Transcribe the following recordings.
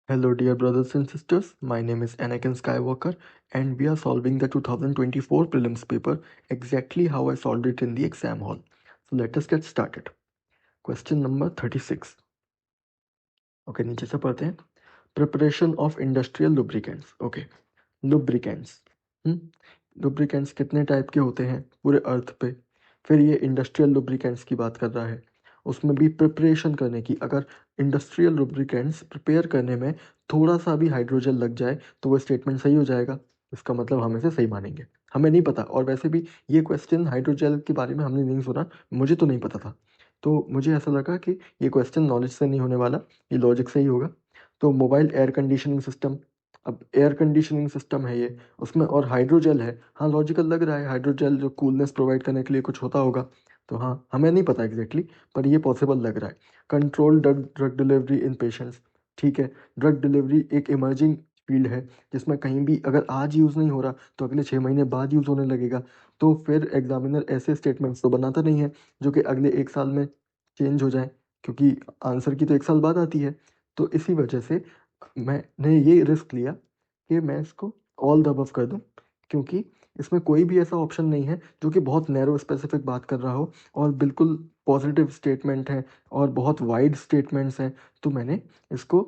Hello, dear brothers and sisters. My name is Anakin Skywalker, and we are solving the 2024 prelims paper exactly how I solved it in the exam hall. So let us get started. Question number 36. Okay, नीचे से पढ़ते हैं. Preparation of industrial lubricants. Okay, lubricants. Lubricants कितने type के होते हैं पूरे अर्थ पे. फिर ये इंडस्ट्रियल लुब्रिकेंट्स की बात कर रहा है. उसमें भी प्रिपरेशन करने की, अगर इंडस्ट्रियल लुब्रिकेंट्स प्रिपेयर करने में थोड़ा सा भी हाइड्रोजन लग जाए तो वो स्टेटमेंट सही हो जाएगा. इसका मतलब हम इसे सही मानेंगे. हमें नहीं पता, और वैसे भी ये क्वेश्चन हाइड्रोजेल के बारे में हमने नहीं सुना, मुझे तो नहीं पता था. तो मुझे ऐसा लगा कि ये क्वेश्चन नॉलेज से नहीं होने वाला, ये लॉजिक से ही होगा. तो मोबाइल एयर कंडीशनिंग सिस्टम, अब एयर कंडीशनिंग सिस्टम है ये, उसमें और हाइड्रोजेल है. हाँ, लॉजिकल लग रहा है, हाइड्रोजेल जो कूलनेस प्रोवाइड करने के लिए कुछ होता होगा. तो हाँ, हमें नहीं पता एग्जैक्टली, पर ये पॉसिबल लग रहा है. कंट्रोल ड्रग डिलीवरी इन पेशेंट्स. ठीक है, ड्रग डिलीवरी एक इमर्जिंग फील्ड है जिसमें कहीं भी अगर आज यूज़ नहीं हो रहा तो अगले 6 महीने बाद यूज़ होने लगेगा. तो फिर एग्जामिनर ऐसे स्टेटमेंट्स तो बनाता नहीं है जो कि अगले 1 साल में चेंज हो जाए, क्योंकि आंसर की तो 1 साल बाद आती है. तो इसी वजह से मैंने ये रिस्क लिया कि मैं इसको ऑल द अबव कर दूं, क्योंकि इसमें कोई भी ऐसा ऑप्शन नहीं है जो कि बहुत नैरो स्पेसिफिक बात कर रहा हो और बिल्कुल पॉजिटिव स्टेटमेंट है और बहुत वाइड स्टेटमेंट्स हैं. तो मैंने इसको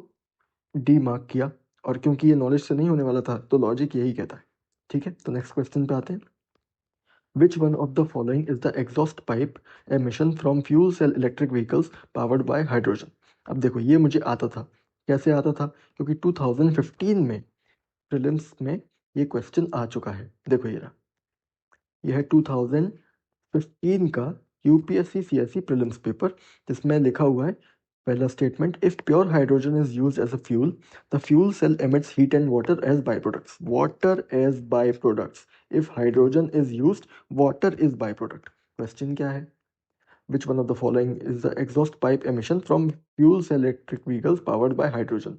डी मार्क किया, और क्योंकि ये नॉलेज से नहीं होने वाला था तो लॉजिक यही कहता है. ठीक है, तो नेक्स्ट क्वेश्चन पे आते हैं. Which one of the following is the exhaust pipe emission from fuel cell electric vehicles powered by hydrogen? अब देखो, ये मुझे आता था. कैसे आता था? क्योंकि 2015 में प्रीलिम्स में ये क्वेश्चन आ चुका है. देखो ये रहा, यह है 2015 का यूपीएससी सीएससी प्रीलिम्स पेपर, जिसमें लिखा हुआ है पहला statement, if pure hydrogen is used as a fuel, the fuel cell emits heat and water as by products. Water as by products. If hydrogen is used, water is by product. Question क्या है? Which one of the following is the exhaust pipe emission from fuel cell electric vehicles powered by hydrogen?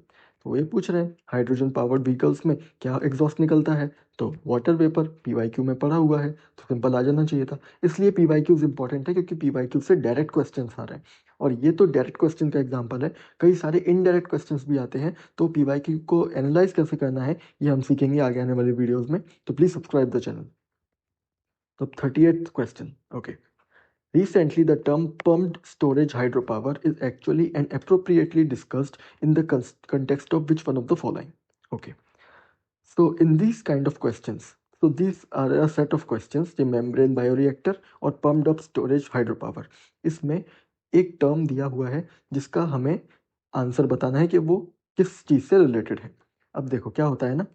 तो वो ये पूछ रहे हैं hydrogen powered vehicles में क्या एग्जॉस्ट निकलता है. तो वाटर वेपर पीवाईक्यू में पढ़ा हुआ है, तो सिंपल आ जाना चाहिए था. इसलिए पीवाईक्यूज इंपॉर्टेंट है, क्योंकि पीवाईक्यू से डायरेक्ट क्वेश्चन आ रहे हैं. और ये तो डायरेक्ट क्वेश्चन का एग्जाम्पल है, कई सारे इनडायरेक्ट क्वेश्चन भी आते हैं. तो पीवाईक्यू को एनालाइज कैसे करना है ये हम सीखेंगे आगे आने वाले वीडियोज में. तो प्लीज सब्सक्राइब द चैनल. तो 38th question. Okay. Recently, the term pumped storage hydropower is actually and appropriately discussed in the context of which one of the following? Okay. So, in these kind of questions, so these are a set of questions, the membrane bioreactor और pumped up storage hydropower. इसमें एक term दिया हुआ है जिसका हमें answer बताना है कि वो किस चीज़ से रिलेटेड है. अब देखो क्या होता है ना,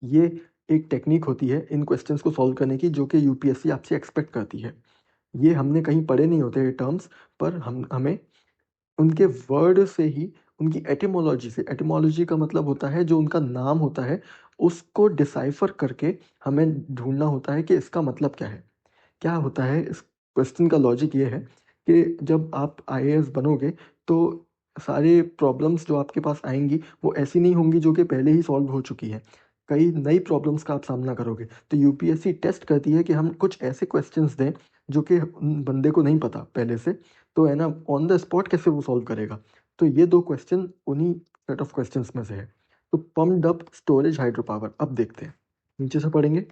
ये एक टेक्निक होती है इन क्वेश्चंस को सॉल्व करने की, जो कि यूपीएससी आपसे एक्सपेक्ट करती है. ये हमने कहीं पढ़े नहीं होते ये टर्म्स, पर हमें उनके वर्ड से ही, उनकी एटिमोलॉजी से, एटिमोलॉजी का मतलब होता है जो उनका नाम होता है उसको डिसाइफर करके हमें ढूंढना होता है कि इसका मतलब क्या है. क्या होता है इस क्वेश्चन का लॉजिक ये है कि जब आप आईएएस बनोगे तो सारे प्रॉब्लम्स जो आपके पास आएंगी वो ऐसी नहीं होंगी जो कि पहले ही सॉल्व हो चुकी है. कई नई प्रॉब्लम्स का आप सामना करोगे. तो यूपीएससी टेस्ट करती है कि हम कुछ ऐसे क्वेश्चंस दें जो कि उन बंदे को नहीं पता पहले से, तो है ना, ऑन द स्पॉट कैसे वो सॉल्व करेगा. तो ये दो क्वेश्चन उन्हीं सेट ऑफ क्वेश्चंस में से है. तो pumped up storage hydro power, अब देखते हैं, नीचे से पढ़ेंगे.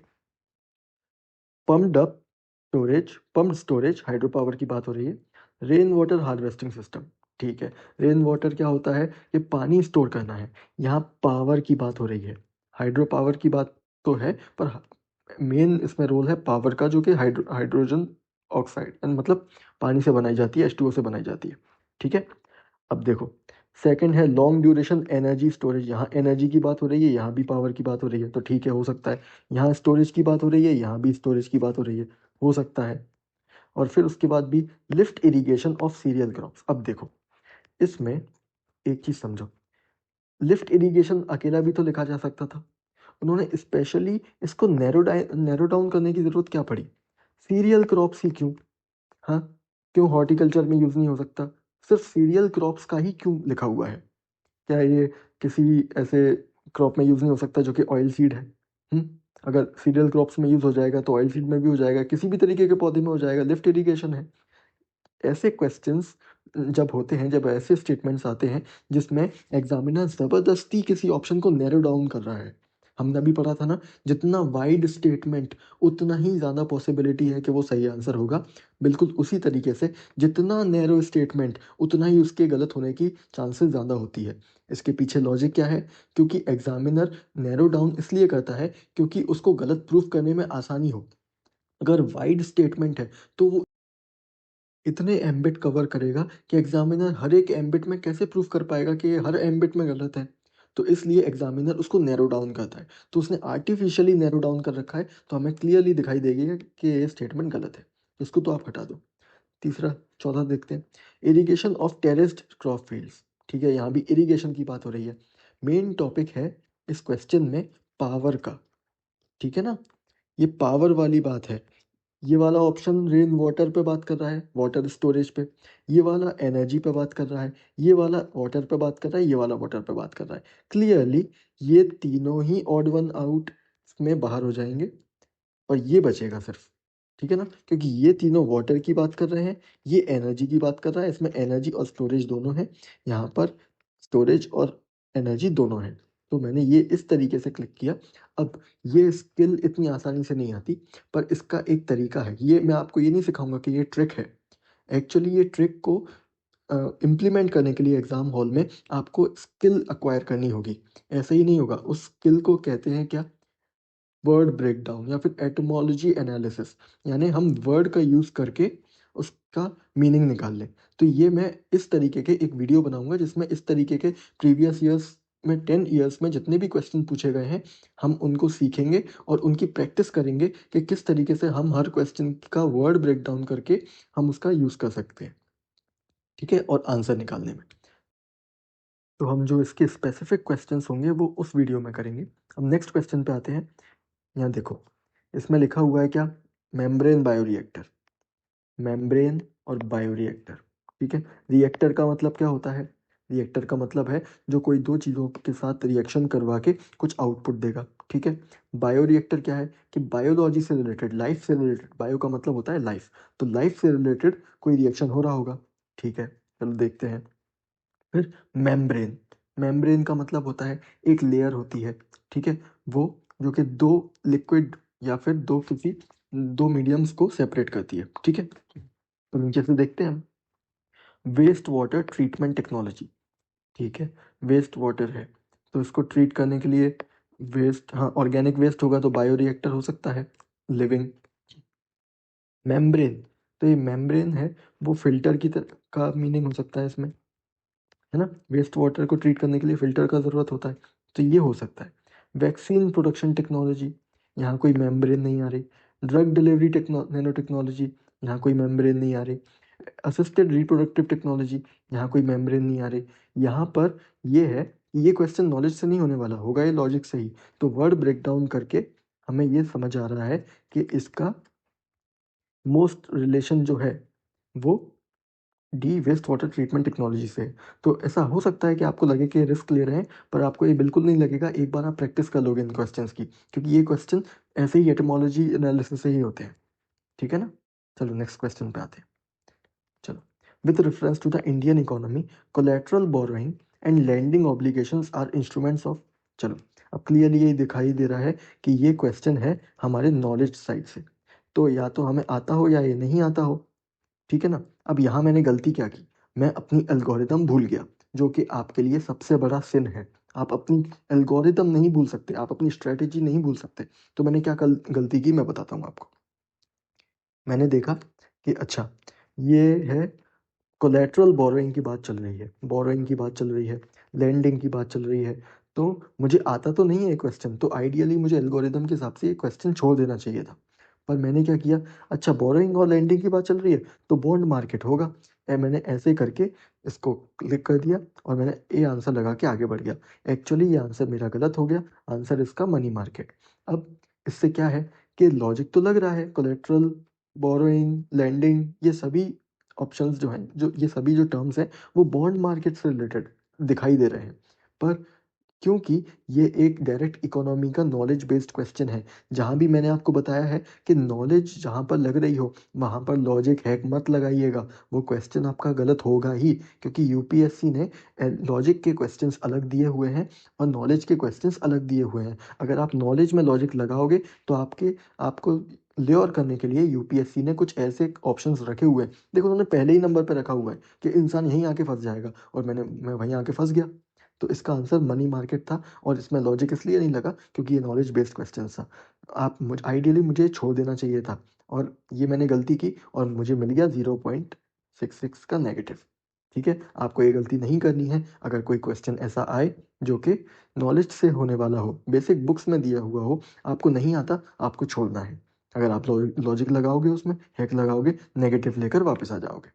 पम्प्ड स्टोरेज हाइड्रो पावर की बात हो रही है. Rain water harvesting system. ठीक है, रेन वाटर क्या होता है? ये पानी स्टोर करना है. यहाँ पावर की बात हो रही है, हाइड्रो पावर की बात तो है, पर मेन इसमें रोल है पावर का, जो कि हाइड्रोजन ऑक्साइड मतलब पानी से बनाई जाती है, H2O से बनाई जाती है. ठीक है, अब देखो सेकंड है लॉन्ग ड्यूरेशन एनर्जी स्टोरेज. यहाँ एनर्जी की बात हो रही है, यहाँ भी पावर की बात हो रही है, तो ठीक है, हो सकता है. यहाँ स्टोरेज की बात हो रही है, यहाँ भी स्टोरेज की बात हो रही है, हो सकता है. और फिर उसके बाद भी lift irrigation of cereal crops. अब देखो इसमें एक चीज समझो, लिफ्ट इरिगेशन अकेला भी तो लिखा जा सकता था. उन्होंने स्पेशली इसको नैरो डाउन करने की जरूरत क्या पड़ी? सीरियल क्रॉप्स ही क्यों? हाँ, क्यों हॉर्टिकल्चर में यूज नहीं हो सकता? सिर्फ सीरियल क्रॉप्स का ही क्यों लिखा हुआ है? क्या ये किसी ऐसे क्रॉप में यूज नहीं हो सकता जो कि ऑयल सीड है? अगर सीरियल क्रॉप्स में यूज हो जाएगा तो ऑयल सीड में भी हो जाएगा, किसी भी तरीके के पौधे में हो जाएगा, लिफ्ट इरिगेशन है. ऐसे क्वेश्चंस जब होते हैं, जब ऐसे स्टेटमेंट्स आते हैं जिसमें एग्जामिनर ज़बरदस्ती किसी ऑप्शन को नैरो डाउन कर रहा है। हमने अभी पढ़ा था ना, जितना वाइड स्टेटमेंट उतना ही ज़्यादा पॉसिबिलिटी है कि वो सही आंसर होगा। बिल्कुल उसी तरीके से जितना नैरो स्टेटमेंट उतना ही उसके गलत होने की चांसेस ज़्यादा होती है। इसके पीछे लॉजिक क्या है? क्योंकि एग्जामिनर नैरो डाउन इसलिए करता है क्योंकि उसको गलत प्रूफ करने में आसानी हो। अगर वाइड स्टेटमेंट है तो वो इतने एम्बिट कवर करेगा कि एग्जामिनर हर एक एम्बिट में कैसे प्रूफ कर पाएगा कि ये हर एम्बिट में गलत है। तो इसलिए एग्जामिनर उसको नैरो डाउन करता है। तो उसने आर्टिफिशियली नैरो डाउन कर रखा है, तो हमें क्लियरली दिखाई देगी कि ये स्टेटमेंट गलत है। इसको तो आप हटा दो। तीसरा, चौथा देखते हैं, irrigation of terraced crop fields. ठीक है, यहाँ भी इरिगेशन की बात हो रही है। मेन टॉपिक है इस क्वेश्चन में पावर का। ठीक है ना, ये पावर वाली बात है। ये वाला ऑप्शन रेन वाटर पे बात कर रहा है, वाटर स्टोरेज पे। ये वाला एनर्जी पे बात कर रहा है। ये वाला वाटर पे बात कर रहा है। ये वाला वाटर पे बात कर रहा है। क्लियरली ये तीनों ही ऑड वन आउट में बाहर हो जाएंगे और ये बचेगा सिर्फ। ठीक है ना, क्योंकि ये तीनों वाटर की बात कर रहे हैं, ये एनर्जी की बात कर रहा है, इसमें एनर्जी और स्टोरेज दोनों है। यहाँ पर स्टोरेज और एनर्जी दोनों है। तो मैंने ये इस तरीके से क्लिक किया। अब ये स्किल इतनी आसानी से नहीं आती, पर इसका एक तरीका है। ये मैं आपको ये नहीं सिखाऊंगा कि ये ट्रिक है। एक्चुअली ये ट्रिक को इम्प्लीमेंट करने के लिए एग्जाम हॉल में आपको स्किल अक्वायर करनी होगी। ऐसे ही नहीं होगा। उस स्किल को कहते हैं क्या? वर्ड ब्रेकडाउन या फिर एटमोलॉजी एनालिसिस। यानी हम वर्ड का यूज़ करके उसका मीनिंग निकाल लें। तो ये मैं इस तरीके के एक वीडियो बनाऊंगा जिसमें इस तरीके के प्रीवियस ईयर्स में 10 ईयर्स में जितने भी क्वेश्चन पूछे गए हैं हम उनको सीखेंगे और उनकी प्रैक्टिस करेंगे कि किस तरीके से हम हर क्वेश्चन का वर्ड ब्रेकडाउन करके हम उसका यूज़ कर सकते हैं। ठीक है, और आंसर निकालने में। तो हम जो इसके स्पेसिफिक क्वेश्चंस होंगे वो उस वीडियो में करेंगे। अब नेक्स्ट क्वेश्चन पे आते हैं। यहाँ देखो, इसमें लिखा हुआ है क्या? Membrane bioreactor. मेम्ब्रेन और बायोरिएक्टर। ठीक है, रिएक्टर का मतलब क्या होता है? रिएक्टर का मतलब है जो कोई दो चीज़ों के साथ रिएक्शन करवा के कुछ आउटपुट देगा। ठीक है, बायोरिएक्टर क्या है कि बायोलॉजी से रिलेटेड, लाइफ से रिलेटेड, बायो का मतलब होता है लाइफ, तो लाइफ से रिलेटेड कोई रिएक्शन हो रहा होगा। ठीक है, चलो देखते हैं। फिर मेम्ब्रेन। मेम्ब्रेन का मतलब होता है एक लेयर होती है। ठीक है, वो जो कि दो लिक्विड या फिर दो मीडियम्स को सेपरेट करती है। ठीक है, तो नीचे से देखते हैं हम। Waste water treatment technology. ठीक है, वेस्ट वाटर है तो इसको ट्रीट करने के लिए वेस्ट, हाँ ऑर्गेनिक वेस्ट होगा तो बायोरिएक्टर हो सकता है। लिविंग। मेम्ब्रेन, तो ये मेम्ब्रेन है वो फिल्टर की तरह का मीनिंग हो सकता है इसमें, है ना। वेस्ट वाटर को ट्रीट करने के लिए फिल्टर का ज़रूरत होता है, तो ये हो सकता है। वैक्सीन प्रोडक्शन टेक्नोलॉजी, यहाँ कोई मेम्ब्रेन नहीं आ रही। ड्रग डिलीवरी नैनो टेक्नोलॉजी, यहाँ कोई मेम्ब्रेन नहीं आ रही। असिस्टेड रिप्रोडक्टिव टेक्नोलॉजी, यहाँ कोई मेम्ब्रेन नहीं आ रही। यहाँ पर ये है कि ये क्वेश्चन नॉलेज से नहीं होने वाला, होगा ये लॉजिक से ही। तो वर्ड ब्रेकडाउन करके हमें ये समझ आ रहा है कि इसका मोस्ट रिलेशन जो है वो the waste water treatment technology से। तो ऐसा हो सकता है कि आपको लगे कि रिस्क ले रहे हैं, पर आपको ये बिल्कुल नहीं लगेगा एक बार आप प्रैक्टिस कर लोगे इन क्वेश्चंस की, क्योंकि ये क्वेश्चन ऐसे ही एटमोलॉजी एनालिसिस से ही होते हैं। ठीक है ना, चलो नेक्स्ट क्वेश्चन पे आते हैं। चलो, with reference to the Indian economy, collateral borrowing and lending obligations are instruments of. चलो, अब क्लियरली ये दिखाई दे रहा है कि ये क्वेश्चन है हमारे नॉलेज साइड से, तो या तो हमें आता हो या ये नहीं आता हो। ठीक है ना, अब यहाँ मैंने गलती क्या की? मैं अपनी एल्गोरिदम भूल गया, जो कि आपके लिए सबसे बड़ा सिन है। आप अपनी एल्गोरिदम नहीं भूल सकते, आप अपनी स्ट्रेटेजी नहीं भूल सकते। तो मैंने क्या गलती की, मैं बताता हूँ आपको। मैंने देखा कि अच्छा, ये है कोलेटरल बोरोइंग की बात चल रही है, बोरोइंग की बात चल रही है, लैंडिंग की बात चल रही है। तो मुझे आता तो नहीं है क्वेश्चन, तो आइडियली मुझे एल्गोरिदम के हिसाब से ये क्वेश्चन छोड़ देना चाहिए था। पर मैंने क्या किया, अच्छा बोरोइंग और लैंडिंग की बात चल रही है तो बॉन्ड मार्केट होगा। मैंने ऐसे करके इसको क्लिक कर दिया और मैंने ए आंसर लगा के आगे बढ़ गया। एक्चुअली ये आंसर मेरा गलत हो गया, आंसर इसका मनी मार्केट। अब इससे क्या है कि लॉजिक तो लग रहा है, कोलेटरल, बोरोइंग, लैंडिंग, ये सभी ऑप्शंस जो हैं, जो ये सभी जो टर्म्स हैं वो बॉन्ड मार्केट से रिलेटेड दिखाई दे रहे हैं। पर क्योंकि ये एक डायरेक्ट इकोनॉमी का नॉलेज बेस्ड क्वेश्चन है। जहाँ भी मैंने आपको बताया है कि नॉलेज जहाँ पर लग रही हो वहाँ पर लॉजिक हैक मत लगाइएगा, वो क्वेश्चन आपका गलत होगा ही, क्योंकि यूपीएससी ने लॉजिक के क्वेश्चंस अलग दिए हुए हैं और नॉलेज के क्वेश्चंस अलग दिए हुए हैं। अगर आप नॉलेज में लॉजिक लगाओगे तो आपको ल्योर करने के लिए यूपीएससी ने कुछ ऐसे ऑप्शंस रखे हुए हैं। देखो उन्होंने पहले ही नंबर पे रखा हुआ है कि इंसान यहीं आके फंस जाएगा, और मैं वहीं आके फंस गया। तो इसका आंसर मनी मार्केट था, और इसमें लॉजिक इसलिए नहीं लगा क्योंकि ये नॉलेज बेस्ड क्वेश्चन था। आइडियली मुझे छोड़ देना चाहिए था, और ये मैंने गलती की और मुझे मिल गया 0.66 का नेगेटिव। ठीक है, आपको ये गलती नहीं करनी है। अगर कोई क्वेश्चन ऐसा आए जो कि नॉलेज से होने वाला हो, बेसिक बुक्स में दिया हुआ हो, आपको नहीं आता, आपको छोड़ना है। अगर आप लॉजिक लगाओगे, उसमें हैक लगाओगे, नेगेटिव लेकर वापस आ जाओगे।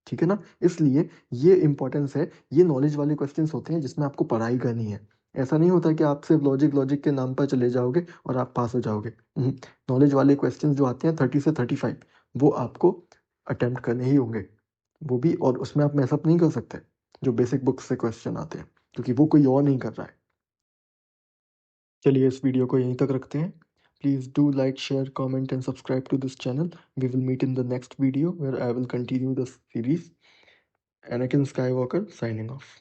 ठीक है ना? इसलिए ये इंपॉर्टेंस है। ये नॉलेज वाले क्वेश्चंस होते हैं जिसमें आपको पढ़ाई करनी है। ऐसा नहीं होता कि आप सिर्फ लॉजिक लॉजिक के नाम पर चले जाओगे और आप पास हो जाओगे। नॉलेज वाले क्वेश्चंस जो आते हैं 30 से 35, वो आपको अटेम्प्ट करने ही होंगे। वो भी, और उसमें आप मैसअप नहीं कर सकते जो बेसिक बुक्स से क्वेश्चन आते हैं, क्योंकि वो कोई और नहीं कर रहा है। चलिए इस वीडियो को यहीं तक रखते हैं। Please do like, share, comment and subscribe to this channel. We will meet in the next video where I will continue the series. Anakin Skywalker signing off.